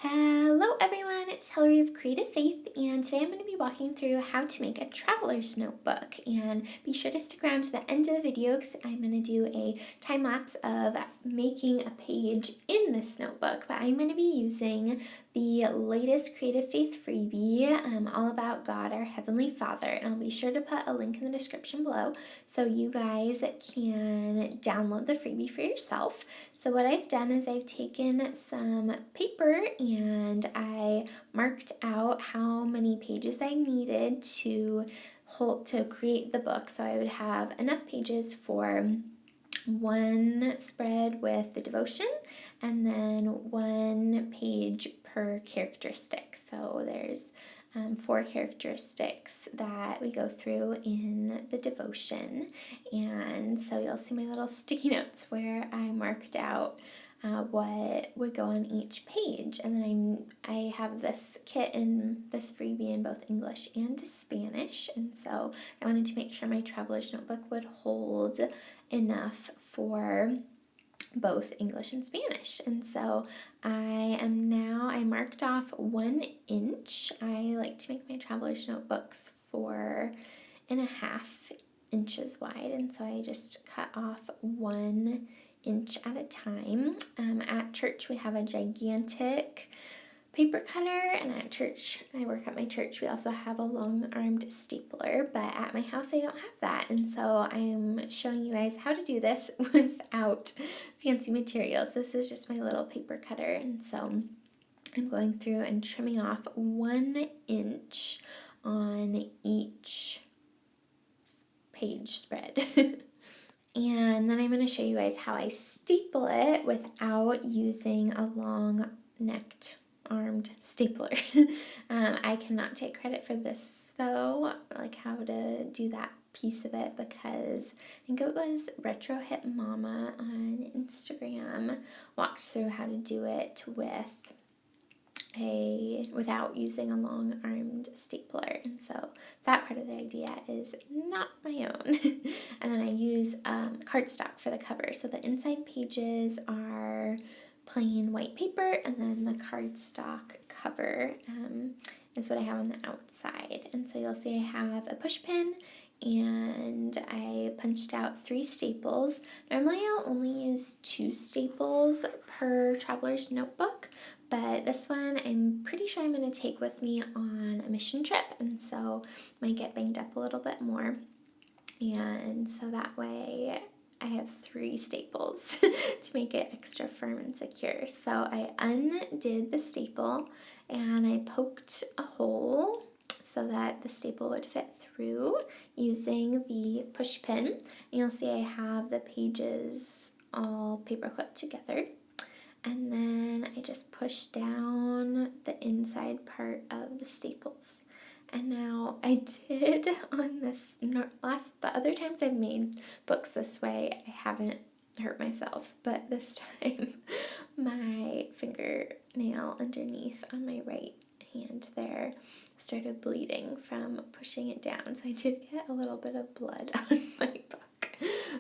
Hello everyone, it's Hillary of Creative Faith, and today I'm going to be walking through how to make a traveler's notebook. And be sure to stick around to the end of the video because I'm going to do a time lapse of making a page in this notebook. But I'm going to be using the latest Creative Faith freebie, all about God, our Heavenly Father. And I'll be sure to put a link in the description below so you guys can download the freebie for yourself. So what I've done is I've taken some paper and I marked out how many pages I needed to create the book. So I would have enough pages for one spread with the devotion and then one page per characteristic. So there's 4 characteristics that we go through in the devotion. And so you'll see my little sticky notes where I marked out what would go on each page. And then I have this kit in this freebie in both English and Spanish. And so I wanted to make sure my traveler's notebook would hold enough for both English and Spanish. And so I marked off 1 inch. I like to make my traveler's notebooks 4.5 inches wide, and so I just cut off 1 inch at a time. At church we have a gigantic paper cutter, and at church, I work at my church, we also have a long-armed stapler, but at my house I don't have that, and so I'm showing you guys how to do this without fancy materials. This is just my little paper cutter, and so I'm going through and trimming off 1 inch on each page spread. And then I'm going to show you guys how I staple it without using a long-necked armed stapler. I cannot take credit for this though, like how to do that piece of it, because I think it was Retro Hip Mama on Instagram walks through how to do it without using a long armed stapler, and so that part of the idea is not my own. And then I use cardstock for the cover, so the inside pages are plain white paper, and then the cardstock cover is what I have on the outside. And so you'll see I have a push pin, and I punched out 3 staples. Normally I'll only use 2 staples per traveler's notebook, but this one I'm pretty sure I'm going to take with me on a mission trip, and so might get banged up a little bit more. And so that way I have 3 staples to make it extra firm and secure. So I undid the staple and I poked a hole so that the staple would fit through using the push pin. And you'll see I have the pages all paper clipped together. And then I just push down the inside part of the staples. And now I did on this the other times I've made books this way, I haven't hurt myself, but this time my fingernail underneath on my right hand there started bleeding from pushing it down. So I did get a little bit of blood on my book,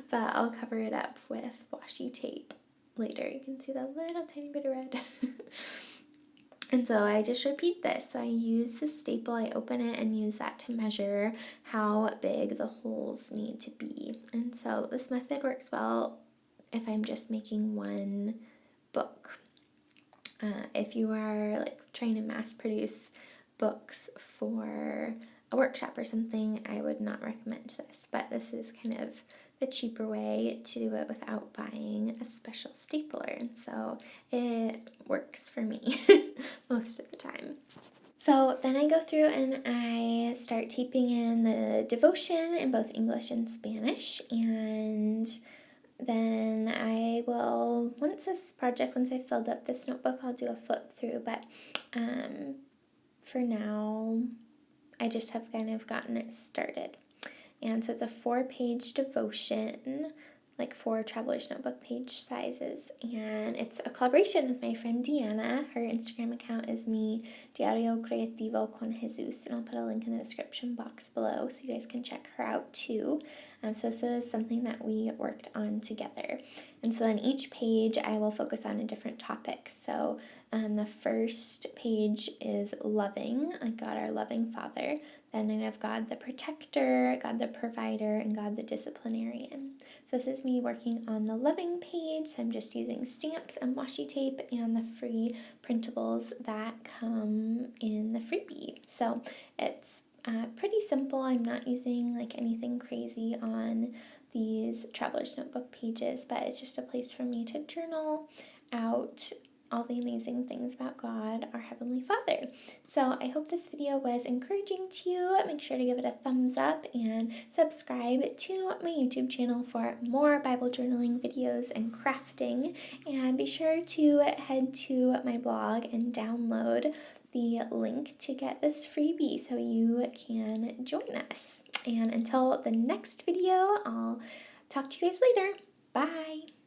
but I'll cover it up with washi tape later. You can see the little tiny bit of red. And so I just repeat this. So I use the staple, I open it and use that to measure how big the holes need to be. And so this method works well if I'm just making one book. If you are like trying to mass produce books for a workshop or something, I would not recommend this, but this is kind of the cheaper way to do it without buying a special stapler, and so it works for me most of the time. So then I go through and I start taping in the devotion in both English and Spanish, and then I will, once I've filled up this notebook, I'll do a flip through, but for now I just have kind of gotten it started. And so it's a 4-page devotion like 4 traveler's notebook page sizes, and it's a collaboration with my friend Deanna. Her Instagram account is Mi Diario Creativo con Jesus, and I'll put a link in the description box below so you guys can check her out too. So this is something that we worked on together, and so then each page I will focus on a different topic. So the first page is loving, like God our loving Father. Then we have God the protector, God the provider, and God the disciplinarian. So this is me working on the loving page. So I'm just using stamps and washi tape and the free printables that come in the freebie. So it's pretty simple. I'm not using like anything crazy on these traveler's notebook pages, but it's just a place for me to journal out all the amazing things about God, our Heavenly Father. So I hope this video was encouraging to you. Make sure to give it a thumbs up and subscribe to my YouTube channel for more Bible journaling videos and crafting. And be sure to head to my blog and download the link to get this freebie so you can join us. And until the next video, I'll talk to you guys later. Bye!